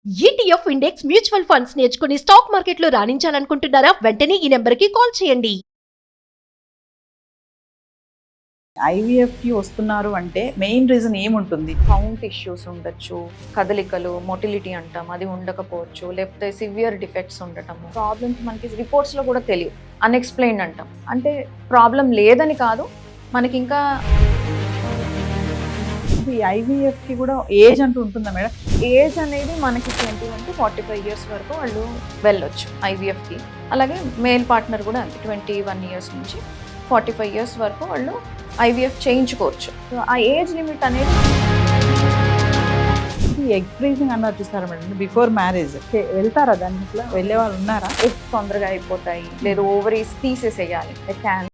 ETF index mutual funds నేర్చుకుని stock మార్కెట్లో రాణించాలనుకుంటున్నారా? వెంటనే ఈ నెంబర్కి కాల్ చేయండి. ఐవీఎఫ్కి వస్తున్నారు అంటే మెయిన్ రీజన్ ఏముంటుంది? కౌంట్ ఇష్యూస్ ఉండొచ్చు, కదలికలు మొటిలిటీ అంటాం అది ఉండకపోవచ్చు, లేకపోతే సివియర్ డిఫెక్ట్స్ ఉండటము, ప్రాబ్లమ్స్ మనకి రిపోర్ట్స్లో కూడా తెలియదు, అన్ఎక్స్ప్లెయిన్డ్ అంటాం. అంటే ప్రాబ్లం లేదని కాదు, మనకి ఇంకా ఈ ఐవీఎఫ్కి కూడా ఏజ్ అంటూ ఉంటుందా మేడం? ఏజ్ అనేది మనకి 21 to 45 years వరకు వాళ్ళు వెళ్ళొచ్చు ఐవీఎఫ్కి. అలాగే మేల్ పార్ట్నర్ కూడా అంతే, 21 years నుంచి 45 years వరకు వాళ్ళు ఐవీఎఫ్ చేయించుకోవచ్చు. సో ఆ ఏజ్ లిమిట్ అనేది ఎగ్ ఫ్రీజింగ్ అన్నారు చూస్తారా మేడం, బిఫోర్ మ్యారేజ్ వెళ్తారా దానికి? ఇట్లా వెళ్ళే వాళ్ళు ఉన్నారా? ఎగ్స్ తొందరగా అయిపోతాయి, లేదా ఓవరీస్ తీసేసేయాలి, క్యాన్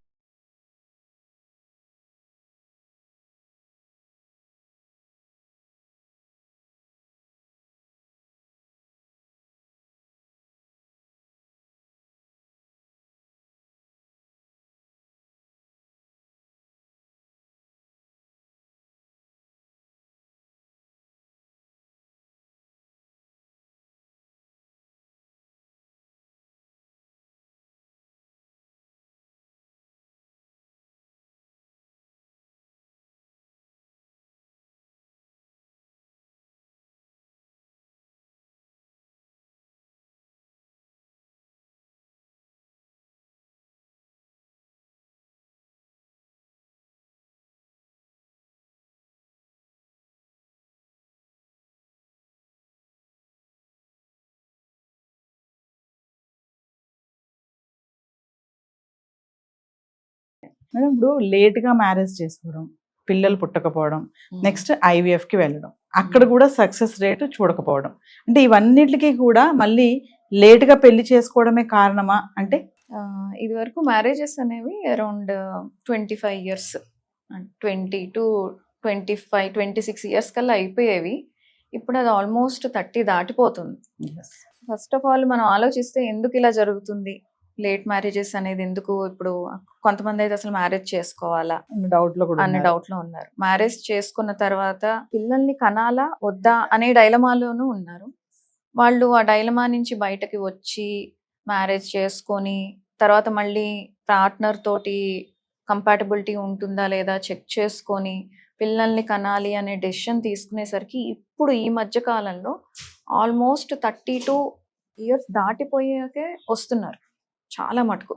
మేడం ఇప్పుడు లేట్గా మ్యారేజ్ చేసుకోవడం, పిల్లలు పుట్టకపోవడం, నెక్స్ట్ ఐవీఎఫ్కి వెళ్ళడం, అక్కడ కూడా సక్సెస్ రేట్ చూడకపోవడం, అంటే ఇవన్నిటికీ కూడా మళ్ళీ లేట్గా పెళ్లి చేసుకోవడమే కారణమా? అంటే ఇది వరకు మ్యారేజెస్ అనేవి అరౌండ్ 25 years, 20 to 25, 26 years కల్లా అయిపోయేవి. ఇప్పుడు అది ఆల్మోస్ట్ 30 దాటిపోతుంది. ఫస్ట్ ఆఫ్ ఆల్ మనం ఆలోచిస్తే ఎందుకు ఇలా జరుగుతుంది, లేట్ మ్యారేజెస్ అనేది ఎందుకు? ఇప్పుడు కొంతమంది అయితే అసలు మ్యారేజ్ చేసుకోవాలా అన్ని డౌట్ లో ఉన్నారు. మ్యారేజ్ చేసుకున్న తర్వాత పిల్లల్ని కనాలా వద్దా అనే డైలమాలోనూ ఉన్నారు. వాళ్ళు ఆ డైలమా నుంచి బయటకి వచ్చి మ్యారేజ్ చేసుకొని తర్వాత మళ్ళీ పార్ట్నర్ తోటి కంపాటబిలిటీ ఉంటుందా లేదా చెక్ చేసుకొని పిల్లల్ని కనాలి అనే డెసిషన్ తీసుకునేసరికి ఇప్పుడు ఈ మధ్య కాలంలో ఆల్మోస్ట్ 32 years దాటిపోయాకే వస్తున్నారు చాలా మటుకు.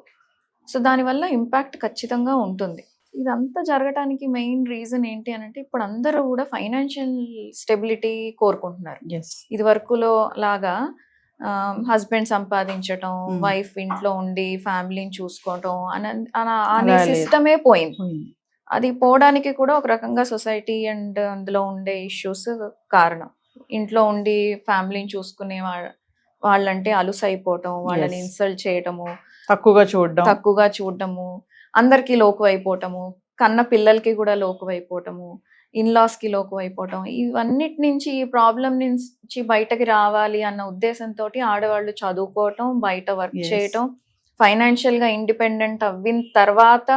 సో దానివల్ల ఇంపాక్ట్ ఖచ్చితంగా ఉంటుంది. ఇదంతా జరగటానికి మెయిన్ రీజన్ ఏంటి అని అంటే, ఇప్పుడు అందరూ కూడా ఫైనాన్షియల్ స్టెబిలిటీ కోరుకుంటున్నారు. ఇది వరకులో లాగా హస్బెండ్ సంపాదించటం, వైఫ్ ఇంట్లో ఉండి ఫ్యామిలీని చూసుకోవటం అనే సిస్టమే పోయింది. అది పోవడానికి కూడా ఒక రకంగా సొసైటీ అండ్ అందులో ఉండే ఇష్యూస్ కారణం. ఇంట్లో ఉండి ఫ్యామిలీని చూసుకునే వాళ్ళంటే అలుసు అయిపోవటం, వాళ్ళని ఇన్సల్ట్ చేయటము, తక్కువగా చూడటము, అందరికి లోకు అయిపోవటము, కన్న పిల్లలకి కూడా లోకు అయిపోవటము, ఇన్లాస్ కి లోకు అయిపోవటం, ఇవన్నిటి నుంచి ఈ ప్రాబ్లం నుంచి బయటకి రావాలి అన్న ఉద్దేశంతో ఆడవాళ్ళు చదువుకోవటం, బయట వర్క్ చేయటం, ఫైనాన్షియల్ గా ఇండిపెండెంట్ అవ్విన తర్వాత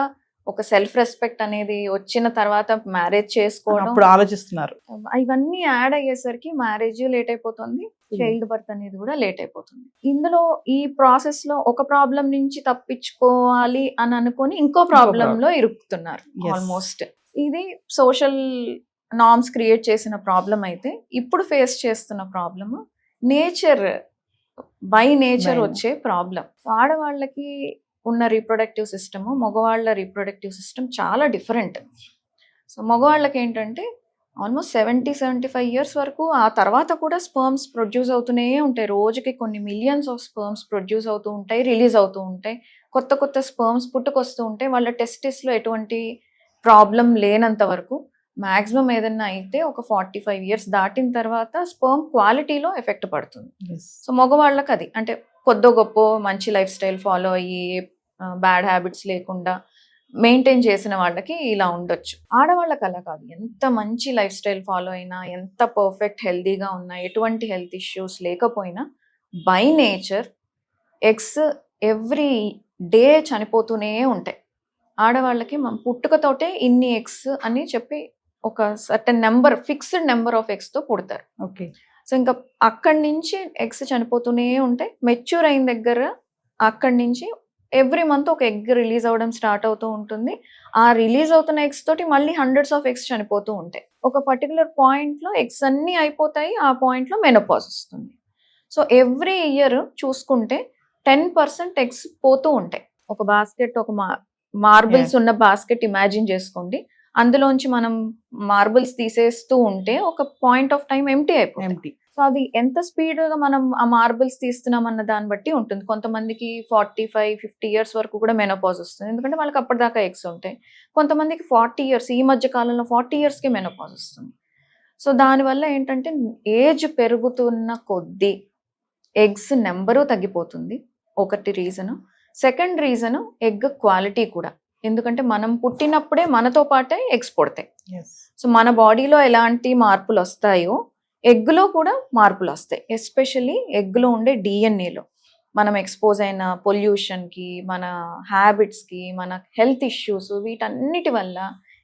ఒక సెల్ఫ్ రెస్పెక్ట్ అనేది వచ్చిన తర్వాత మ్యారేజ్ చేసుకోవడం ఆలోచిస్తున్నారు. ఇవన్నీ యాడ్ అయ్యేసరికి మ్యారేజ్ లేట్ అయిపోతుంది, చైల్డ్ బర్త్ అనేది కూడా లేట్ అయిపోతుంది. ఇందులో ఈ ప్రాసెస్ లో ఒక ప్రాబ్లం నుంచి తప్పించుకోవాలి అని అనుకుని ఇంకో ప్రాబ్లం లో ఇరుక్కుతున్నారు ఆల్మోస్ట్. ఇది సోషల్ నార్మ్స్ క్రియేట్ చేసిన ప్రాబ్లం అయితే, ఇప్పుడు ఫేస్ చేస్తున్న ప్రాబ్లమ్ బై నేచర్ వచ్చే ప్రాబ్లం. ఆడవాళ్ళకి ఉన్న రీప్రొడక్టివ్ సిస్టమ్, మగవాళ్ళ రీప్రొడక్టివ్ సిస్టమ్ చాలా డిఫరెంట్. సో మగవాళ్ళకి ఏంటంటే ఆల్మోస్ట్ 70-75 years వరకు, ఆ తర్వాత కూడా స్పర్మ్స్ ప్రొడ్యూస్ అవుతూనే ఉంటాయి. రోజుకి కొన్ని మిలియన్స్ ఆఫ్ స్పర్మ్స్ ప్రొడ్యూస్ అవుతూ ఉంటాయి, రిలీజ్ అవుతూ ఉంటాయి, కొత్త స్పర్మ్స్ పుట్టుకొస్తూ ఉంటాయి. వాళ్ళ టెస్టిస్లో ఎటువంటి ప్రాబ్లం లేనంత వరకు. మ్యాక్సిమం ఏదన్నా అయితే ఒక 45 years దాటిన తర్వాత స్పర్మ్ క్వాలిటీలో ఎఫెక్ట్ పడుతుంది. సో మగవాళ్ళకి అది అంటే కొద్దో గొప్ప మంచి లైఫ్ స్టైల్ ఫాలో అయ్యి బ్యాడ్ హ్యాబిట్స్ లేకుండా మెయింటైన్ చేసిన వాళ్ళకి ఇలా ఉండొచ్చు. ఆడవాళ్ళకి అలా కాదు. ఎంత మంచి లైఫ్ స్టైల్ ఫాలో అయినా, ఎంత పర్ఫెక్ట్ హెల్దీగా ఉన్నా, ఎటువంటి హెల్త్ ఇష్యూస్ లేకపోయినా, by nature eggs every day చనిపోతూనే ఉంటాయి. ఆడవాళ్ళకి పుట్టుకతోటే ఇన్ని ఎగ్స్ అని చెప్పి ఒక certain number, fixed number of eggs తో పుడతారు. సో ఇంకా అక్కడి నుంచి ఎగ్స్ చనిపోతూనే ఉంటాయి. మెచ్యూర్ అయిన దగ్గర అక్కడి నుంచి ఎవ్రీ మంత్ ఒక ఎగ్ రిలీజ్ అవ్వడం స్టార్ట్ అవుతూ ఉంటుంది. ఆ రిలీజ్ అవుతున్న ఎగ్స్ తోటి మళ్ళీ హండ్రెడ్స్ ఆఫ్ ఎగ్స్ చనిపోతూ ఉంటాయి. ఒక పర్టికులర్ పాయింట్లో ఎగ్స్ అన్నీ అయిపోతాయి. ఆ పాయింట్లో మెనోపాజ్ వస్తుంది. సో ఎవ్రీ ఇయర్ చూసుకుంటే 10% ఎగ్స్ పోతూ ఉంటాయి. ఒక బాస్కెట్, ఒక మార్బుల్స్ ఉన్న బాస్కెట్ ఇమాజిన్ చేసుకోండి. అందులోంచి మనం మార్బుల్స్ తీసేస్తూ ఉంటే ఒక పాయింట్ ఆఫ్ టైం ఎంటీ అయిపోతుంది. సో అది ఎంత స్పీడ్గా మనం ఆ మార్బుల్స్ తీస్తున్నాం అన్న దాన్ని బట్టి ఉంటుంది. కొంతమందికి 45-50 ఇయర్స్ వరకు కూడా మెనోపాజ్ వస్తుంది, ఎందుకంటే వాళ్ళకి అప్పటిదాకా ఎగ్స్ ఉంటాయి. కొంతమందికి 40 ఇయర్స్, ఈ మధ్య కాలంలో 40 ఇయర్స్కే మెనోపాజ్ వస్తుంది. సో దానివల్ల ఏంటంటే ఏజ్ పెరుగుతున్న కొద్దీ ఎగ్స్ నెంబరు తగ్గిపోతుంది, ఒకటి reason. Second reason egg quality కూడా. ఎందుకంటే మనం పుట్టినప్పుడే మనతో పాటే ఎగ్స్ పుడతాయి. సో మన బాడీలో ఎలాంటి మార్పులు వస్తాయో ఎగ్లో కూడా మార్పులు వస్తాయి. ఎస్పెషల్లీ ఎగ్లో ఉండే డిఎన్ఏలో మనం ఎక్స్పోజ్ అయిన పొల్యూషన్కి, మన హ్యాబిట్స్కి, మన హెల్త్ ఇష్యూస్, వీటన్నిటి వల్ల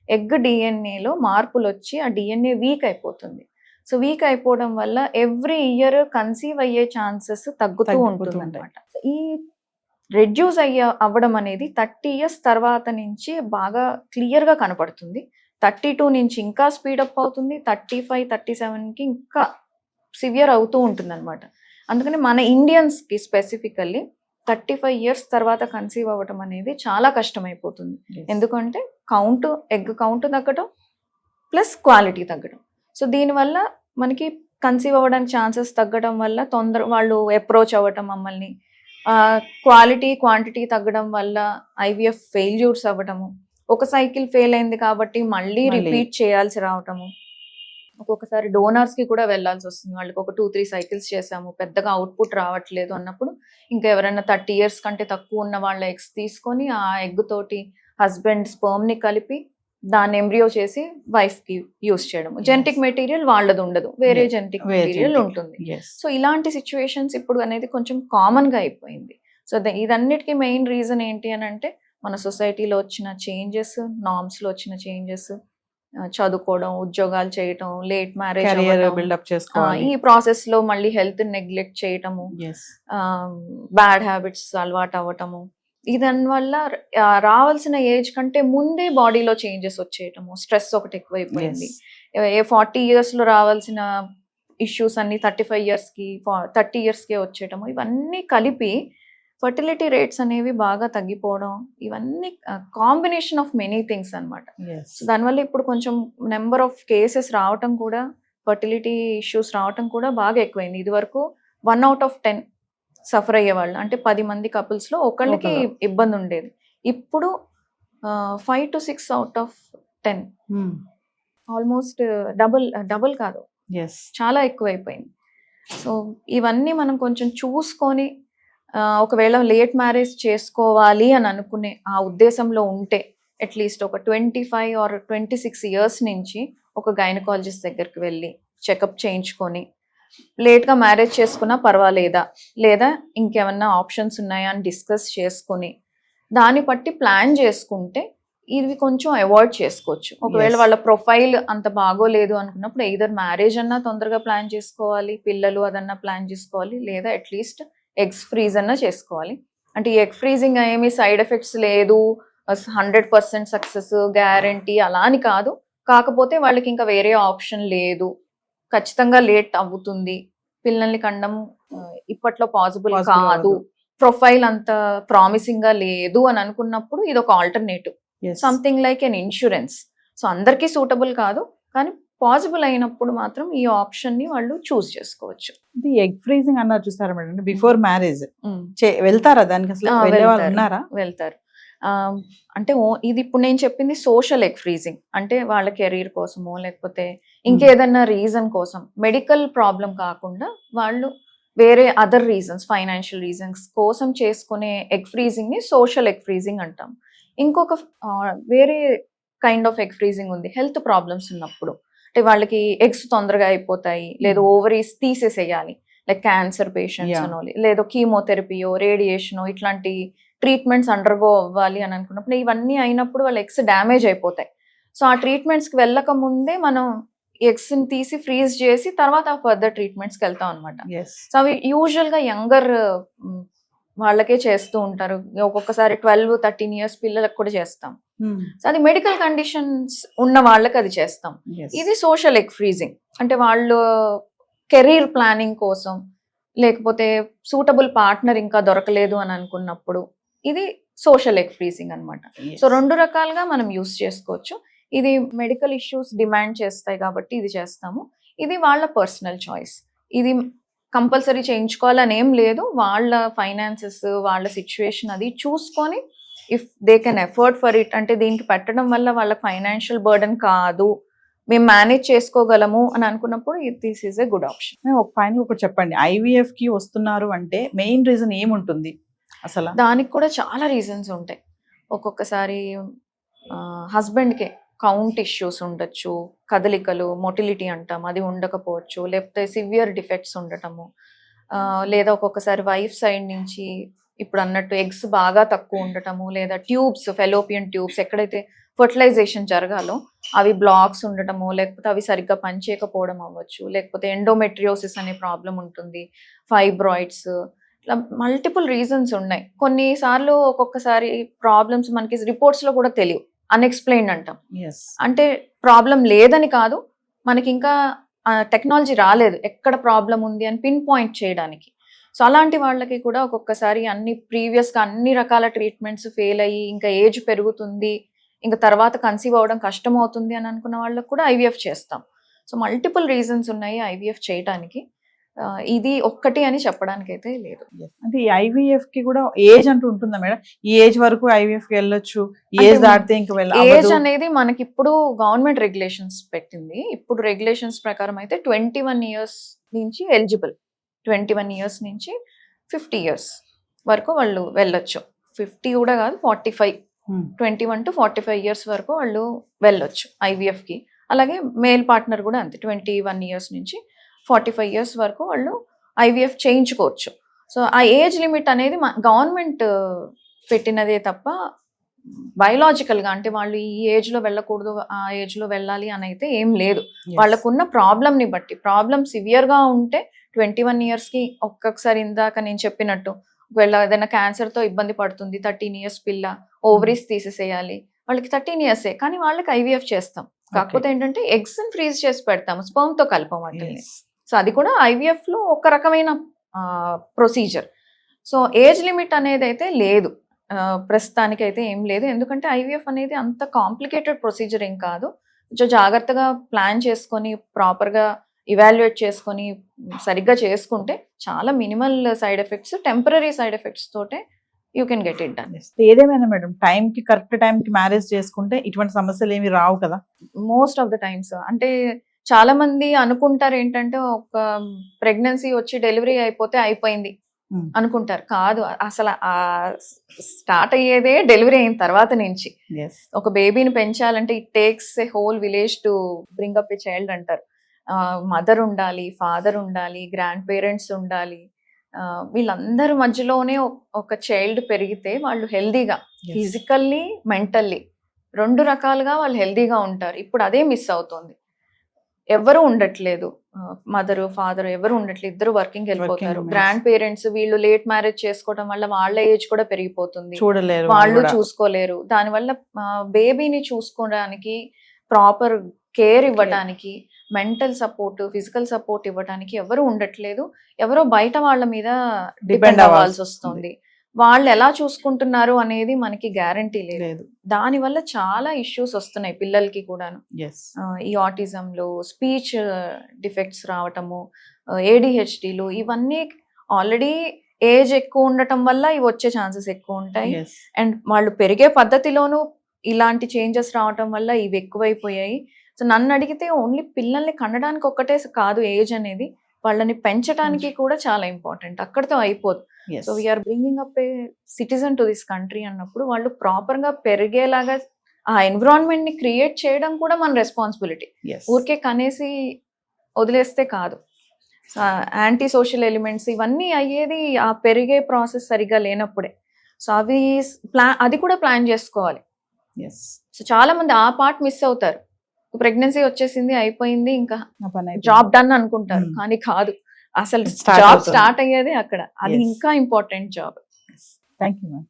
ఎగ్ డిఎన్ఏలో మార్పులు వచ్చి ఆ డిఎన్ఏ వీక్ అయిపోతుంది. సో వీక్ అయిపోవడం వల్ల ఎవ్రీ ఇయర్ కన్సీవ్ అయ్యే ఛాన్సెస్ తగ్గుతూ ఉంటుంది అనమాట. ఈ రెడ్యూస్ అవ్వడం అనేది 30 ఇయర్స్ తర్వాత నుంచి బాగా క్లియర్గా కనపడుతుంది. 32 నుంచి ఇంకా స్పీడప్ అవుతుంది. 35-37కి ఇంకా సివియర్ అవుతూ ఉంటుంది అనమాట. అందుకని మన ఇండియన్స్కి స్పెసిఫికల్లీ 35 ఇయర్స్ తర్వాత కన్సీవ్ అవ్వడం అనేది చాలా కష్టమైపోతుంది. ఎందుకంటే ఎగ్ కౌంట్ తగ్గడం ప్లస్ క్వాలిటీ తగ్గడం. సో దీనివల్ల మనకి కన్సీవ్ అవ్వడానికి ఛాన్సెస్ తగ్గడం వల్ల వాళ్ళు అప్రోచ్ అవ్వటం మమ్మల్ని, క్వాలిటీ క్వాంటిటీ తగ్గడం వల్ల ఐవీఎఫ్ ఫెయిల్యూర్స్ అవ్వటము, ఒక సైకిల్ ఫెయిల్ అయింది కాబట్టి మళ్ళీ రిపీట్ చేయాల్సి రావటము, ఒక్కొక్కసారి డోనర్స్కి కూడా వెళ్ళాల్సి వస్తుంది. వాళ్ళకి ఒక 2-3 సైకిల్స్ చేసాము, పెద్దగా అవుట్పుట్ రావట్లేదు అన్నప్పుడు ఇంకా ఎవరైనా 30 ఇయర్స్ కంటే తక్కువ ఉన్న వాళ్ళ ఎగ్స్ తీసుకొని ఆ ఎగ్ తోటి హస్బెండ్ స్పర్మ్ని కలిపి దాన్ని ఎంబ్రియో చేసి వైఫ్కి యూస్ చేయడం. జెనెటిక్ మెటీరియల్ వాళ్ళది ఉండదు, వేరే జెనెటిక్ మెటీరియల్ ఉంటుంది. సో ఇలాంటి సిచ్యువేషన్స్ ఇప్పుడు అనేది కొంచెం కామన్గా అయిపోయింది. సో ఇదన్నిటికీ మెయిన్ రీజన్ ఏంటి అని అంటే మన సొసైటీలో వచ్చిన చేంజెస్, నార్మ్స్లో వచ్చిన చేంజెస్, చదువుకోవడం, ఉద్యోగాలు చేయటం, లేట్ మ్యారేజ్, ఈ ప్రాసెస్ లో మళ్ళీ హెల్త్ నెగ్లెక్ట్ చేయటము, బ్యాడ్ హ్యాబిట్స్ అలవాటు అవ్వటము, దానివల్ల రావాల్సిన ఏజ్ కంటే ముందే బాడీలో చేంజెస్ వచ్చేయటము, స్ట్రెస్ ఒకటి ఎక్కువైపోయింది. 40 ఇయర్స్ లో రావాల్సిన ఇష్యూస్ అన్ని 35 ఇయర్స్కి 30 ఇయర్స్కే వచ్చేయటము, ఇవన్నీ కలిపి ఫర్టిలిటీ రేట్స్ అనేవి బాగా తగ్గిపోవడం, ఇవన్నీ కాంబినేషన్ ఆఫ్ మెనీ థింగ్స్ అనమాట. దానివల్ల ఇప్పుడు కొంచెం నెంబర్ ఆఫ్ కేసెస్ రావటం కూడా, ఫర్టిలిటీ ఇష్యూస్ రావటం కూడా బాగా ఎక్కువైంది. ఇది వరకు 1 out of 10 సఫర్ అయ్యేవాళ్ళు, అంటే 10 మంది కపుల్స్లో ఒకళ్ళకి ఇబ్బంది ఉండేది. ఇప్పుడు 5 to 6 out of 10, almost double కాదు, చాలా ఎక్కువైపోయింది. సో ఇవన్నీ మనం కొంచెం చూసుకొని, ఒకవేళ లేట్ మ్యారేజ్ చేసుకోవాలి అని అనుకునే ఆ ఉద్దేశంలో ఉంటే అట్లీస్ట్ ఒక 25 or 26 ఇయర్స్ నుంచి ఒక గైనకాలజిస్ట్ దగ్గరికి వెళ్ళి చెకప్ చేయించుకొని, లేట్గా మ్యారేజ్ చేసుకున్నా పర్వాలేదా, లేదా ఇంకేమన్నా ఆప్షన్స్ ఉన్నాయా అని డిస్కస్ చేసుకొని దాన్ని బట్టి ప్లాన్ చేసుకుంటే ఇవి కొంచెం అవాయిడ్ చేసుకోవచ్చు. ఒకవేళ వాళ్ళ ప్రొఫైల్ అంత బాగోలేదు అనుకున్నప్పుడు ఎయిదర్ మ్యారేజ్ అన్నా తొందరగా ప్లాన్ చేసుకోవాలి, పిల్లలు అదన్నా ప్లాన్ చేసుకోవాలి, లేదా అట్లీస్ట్ ఎగ్స్ ఫ్రీజ్ అన్నా చేసుకోవాలి. అంటే ఈ ఎగ్ ఫ్రీజింగ్ ఏమీ సైడ్ ఎఫెక్ట్స్ లేదు, 100% సక్సెస్ గ్యారంటీ అలా అని కాదు. కాకపోతే వాళ్ళకి ఇంకా వేరే ఆప్షన్ లేదు, ఖచ్చితంగా లేట్ అవుతుంది, పిల్లల్ని కండం ఇప్పట్లో పాసిబుల్ కాదు, ప్రొఫైల్ అంత ప్రామిసింగ్ గా లేదు అని అనుకున్నప్పుడు ఇది ఒక alternative, something like an insurance. So అందరికీ సూటబుల్ కాదు, కానీ పాసిబుల్ అయినప్పుడు మాత్రం ఈ ఆప్షన్ ని వాళ్ళు చూస్ చేసుకోవచ్చు. ఇది ఎగ్ ఫ్రీజింగ్ అన్నారు చూసారా మేడం, బిఫోర్ మ్యారేజ్ వెళ్తారా దానికి? అసలు ఉన్నారా? వెళ్తారు. అంటే ఇది ఇప్పుడు నేను చెప్పింది సోషల్ ఎగ్ ఫ్రీజింగ్, అంటే వాళ్ళ కెరీర్ కోసమో లేకపోతే ఇంకేదన్నా రీజన్ కోసం, మెడికల్ ప్రాబ్లం కాకుండా వాళ్ళు వేరే అదర్ రీజన్స్, ఫైనాన్షియల్ రీజన్స్ కోసం చేసుకునే ఎగ్ ఫ్రీజింగ్ ని సోషల్ ఎగ్ ఫ్రీజింగ్ అంటాం. ఇంకొక వేరే కైండ్ ఆఫ్ ఎగ్ ఫ్రీజింగ్ ఉంది, హెల్త్ ప్రాబ్లమ్స్ ఉన్నప్పుడు. అంటే వాళ్ళకి ఎగ్స్ తొందరగా అయిపోతాయి, లేదా ఓవరీస్ తీసేసేయాలి, లైక్ క్యాన్సర్ పేషెంట్స్ అనో, లేదా కీమోథెరపీయో రేడియేషనో ఇట్లాంటి ట్రీట్మెంట్స్ అండర్గో అవ్వాలి అని అనుకున్నప్పుడు, ఇవన్నీ అయినప్పుడు వాళ్ళ ఎగ్స్ డ్యామేజ్ అయిపోతాయి. సో ఆ ట్రీట్మెంట్స్కి వెళ్ళక ముందే మనం ఎగ్స్ ని తీసి ఫ్రీజ్ చేసి తర్వాత ఫర్దర్ ట్రీట్మెంట్స్కి వెళ్తాం అనమాట. ఎస్. సో అవి యూజువల్ గా యంగర్ వాళ్ళకే చేస్తూ ఉంటారు. ఒక్కొక్కసారి 12-13 ఇయర్స్ పిల్లలకు కూడా చేస్తాం. సో అది మెడికల్ కండిషన్స్ ఉన్న వాళ్ళకి అది చేస్తాం. ఇది సోషల్ ఎగ్ ఫ్రీజింగ్ అంటే వాళ్ళు కెరీర్ ప్లానింగ్ కోసం లేకపోతే సూటబుల్ పార్ట్నర్ ఇంకా దొరకలేదు అని అనుకున్నప్పుడు ఇది సోషల్ ఎగ్ ఫ్రీజింగ్ అనమాట. సో 2 రకాలుగా మనం యూస్ చేసుకోవచ్చు. ఇది మెడికల్ ఇష్యూస్ డిమాండ్ చేస్తాయి కాబట్టి ఇది చేస్తాము. ఇది వాళ్ళ పర్సనల్ చాయిస్. ఇది కంపల్సరీ చేయించుకోవాలని ఏం లేదు. వాళ్ళ ఫైనాన్సెస్ వాళ్ళ సిచ్యువేషన్ అది చూసుకొని if they can effort for it అంటే దీనికి పెట్టడం వల్ల వాళ్ళ ఫైనాన్షియల్ బర్డన్ కాదు, మేము మేనేజ్ చేసుకోగలము అని అనుకున్నప్పుడు this is a good option. ఒక ఫైనల్ ఒకటి చెప్పండి, IVF కి వస్తున్నారు అంటే మెయిన్ రీజన్ ఏముంటుంది అసలు? దానికి కూడా చాలా రీజన్స్ ఉంటాయి. ఒక్కొక్కసారి హస్బెండ్కే కౌంట్ ఇష్యూస్ ఉండొచ్చు, కదలికలు మొటిలిటీ అంటాం అది ఉండకపోవచ్చు, లేకపోతే సివియర్ డిఫెక్ట్స్ ఉండటము, లేదా ఒక్కొక్కసారి వైఫ్ సైడ్ నుంచి ఇప్పుడు అన్నట్టు ఎగ్స్ బాగా తక్కువ ఉండటము, లేదా ట్యూబ్స్ ఫెలోపియన్ ట్యూబ్స్ ఎక్కడైతే ఫర్టిలైజేషన్ జరగాలో అవి బ్లాక్స్ ఉండటము, లేకపోతే అవి సరిగ్గా పనిచేయకపోవడం అవ్వచ్చు, లేకపోతే ఎండోమెట్రియోసిస్ అనే ప్రాబ్లం ఉంటుంది, ఫైబ్రాయిడ్స్, ఇట్లా మల్టిపుల్ రీజన్స్ ఉన్నాయి. కొన్నిసార్లు ఒక్కొక్కసారి ప్రాబ్లమ్స్ మనకి రిపోర్ట్స్లో కూడా తెలియవు, అన్ఎక్స్ప్లెయిన్డ్ అంటాం. అంటే ప్రాబ్లం లేదని కాదు, మనకి ఇంకా టెక్నాలజీ రాలేదు ఎక్కడ ప్రాబ్లం ఉంది అని పిన్ పాయింట్ చేయడానికి. సో అలాంటి వాళ్ళకి కూడా ఒక్కొక్కసారి ప్రీవియస్గా అన్ని రకాల ట్రీట్మెంట్స్ ఫెయిల్ అయ్యి ఇంకా ఏజ్ పెరుగుతుంది, ఇంకా తర్వాత కన్సీవ్ అవ్వడం కష్టం అవుతుంది అని అనుకున్న వాళ్ళకి కూడా IVF చేస్తాం. సో మల్టిపుల్ రీజన్స్ ఉన్నాయి IVF చేయడానికి. ఇది ఒక్కటి అని చెప్పడానికి అయితే లేదు. అంటే ఈ IVF కి కూడా ఏజ్ అంటూ ఉంటుందా మేడం? ఈ ఏజ్ వరకు IVF కి వెళ్ళొచ్చు, ఏజ్ దాటితే ఇంకా ఏజ్ అనేది మనకి ఇప్పుడు గవర్నమెంట్ రెగ్యులేషన్స్ పెట్టింది. ఇప్పుడు రెగ్యులేషన్స్ ప్రకారం అయితే 21 ఇయర్స్ నుంచి ఎలిజిబుల్, 21 ఇయర్స్ నుంచి 50 ఇయర్స్ వరకు వాళ్ళు వెళ్ళొచ్చు. 50 కూడా కాదు, 45, 21 to 45 ఇయర్స్ వరకు వాళ్ళు వెళ్ళొచ్చు IVF కి. అలాగే మేల్ పార్ట్నర్ కూడా అంతే, 21 ఇయర్స్ నుంచి 45 ఇయర్స్ వరకు వాళ్ళు IVF చేయించుకోవచ్చు. సో ఆ ఏజ్ లిమిట్ అనేది గవర్నమెంట్ పెట్టినదే తప్ప బయలాజికల్గా అంటే వాళ్ళు ఈ ఏజ్లో వెళ్ళకూడదు ఆ ఏజ్లో వెళ్ళాలి అని అయితే ఏం లేదు. వాళ్ళకున్న ప్రాబ్లమ్ని బట్టి, ప్రాబ్లం సివియర్గా ఉంటే 21 ఇయర్స్కి ఒక్కొక్కసారి ఇందాక నేను చెప్పినట్టు ఒకవేళ ఏదైనా క్యాన్సర్తో ఇబ్బంది పడుతుంది, 13 ఇయర్స్ పిల్ల, ఓవరీస్ తీసేసేయాలి, వాళ్ళకి 13 ఇయర్సే కానీ వాళ్ళకి IVF చేస్తాం. కాకపోతే ఏంటంటే ఎగ్స్ ఫ్రీజ్ చేసి పెడతాము, స్పర్మ్తో కలపమంటే. సో అది కూడా IVF లో ఒక రకమైన ప్రొసీజర్. సో ఏజ్ లిమిట్ అనేది అయితే లేదు ప్రస్తుతానికి అయితే ఏం లేదు. ఎందుకంటే IVF అనేది అంత కాంప్లికేటెడ్ ప్రొసీజర్ ఏం కాదు. కొంచెం జాగ్రత్తగా ప్లాన్ చేసుకొని ప్రాపర్గా ఇవాల్యుయేట్ చేసుకొని సరిగ్గా చేసుకుంటే చాలా minimal side effects, temporary side effects తోటే you can get it done. ఏదేమైనా మేడం టైంకి కరెక్ట్ టైంకి మ్యారేజ్ చేసుకుంటే ఇటువంటి సమస్యలు ఏమి రావు కదా? మోస్ట్ ఆఫ్ ద టైమ్స్ అంటే చాలా మంది అనుకుంటారు ఏంటంటే ఒక ప్రెగ్నెన్సీ వచ్చి డెలివరీ అయిపోతే అయిపోయింది అనుకుంటారు. కాదు, అసలు స్టార్ట్ అయ్యేదే డెలివరీ అయిన తర్వాత నుంచి. ఒక బేబీని పెంచాలంటే it takes A whole village to bring up a child అంటారు. మదర్ ఉండాలి, ఫాదర్ ఉండాలి, గ్రాండ్ పేరెంట్స్ ఉండాలి. వీళ్ళందరి మధ్యలోనే ఒక చైల్డ్ పెరిగితే వాళ్ళు హెల్దీగా ఫిజికల్లీ మెంటల్లీ 2 రకాలుగా వాళ్ళు హెల్దీగా ఉంటారు. ఇప్పుడు అదే మిస్ అవుతుంది. ఎవరు ఉండట్లేదు, మదర్ ఫాదర్ ఎవరు ఉండట్లేదు, ఇద్దరు వర్కింగ్ వెళ్ళిపోతారు. గ్రాండ్ పేరెంట్స్ వీళ్ళు లేట్ మ్యారేజ్ చేసుకోవడం వల్ల వాళ్ళ ఏజ్ కూడా పెరిగిపోతుంది, వాళ్ళు చూసుకోలేరు. దానివల్ల బేబీని చూసుకోవడానికి, ప్రాపర్ కేర్ ఇవ్వడానికి, మెంటల్ సపోర్ట్, ఫిజికల్ సపోర్ట్ ఇవ్వడానికి ఎవరు ఉండట్లేదు. ఎవరో బయట వాళ్ళ మీద డిపెండ్ అవ్వాల్సి వస్తుంది. వాళ్ళు ఎలా చూసుకుంటున్నారు అనేది మనకి గ్యారంటీ లేదు. దానివల్ల చాలా ఇష్యూస్ వస్తున్నాయి పిల్లలకి కూడాను. ఈ ఆటిజంలో స్పీచ్ డిఫెక్ట్స్ రావటము, ADHDలు, ఇవన్నీ ఆల్రెడీ ఏజ్ ఎక్కువ ఉండటం వల్ల ఇవి వచ్చే ఛాన్సెస్ ఎక్కువ ఉంటాయి. అండ్ వాళ్ళు పెరిగే పద్ధతిలోనూ ఇలాంటి చేంజెస్ రావటం వల్ల ఇవి ఎక్కువైపోయాయి. సో నన్ను అడిగితే ఓన్లీ పిల్లల్ని కనడానికి ఒక్కటే కాదు ఏజ్ అనేది, వాళ్ళని పెంచడానికి కూడా చాలా ఇంపార్టెంట్. అక్కడితో అయిపోదు. So we are bringing up a citizen to this country అన్నప్పుడు వాళ్ళు ప్రాపర్ గా పెరిగేలాగా ఆ ఎన్విరాన్మెంట్ ని క్రియేట్ చేయడం కూడా మన రెస్పాన్సిబిలిటీ. ఊరికే కనేసి వదిలేస్తే కాదు. యాంటీ సోషల్ ఎలిమెంట్స్ ఇవన్నీ అయ్యేది ఆ పెరిగే ప్రాసెస్ సరిగా లేనప్పుడే. సో అది కూడా ప్లాన్ చేసుకోవాలి. సో చాలా మంది ఆ పార్ట్ మిస్ అవుతారు. ప్రెగ్నెన్సీ వచ్చేసింది అయిపోయింది ఇంకా నా పని అయిపోయింది. జాబ్ డన్ అనుకుంటారు, Hmm. కానీ కాదు, అసలు Start జాబ్ అవుతుంది. స్టార్ట్ అయ్యేది అక్కడ, అది Yes. ఇంకా important job. Thank you ma'am.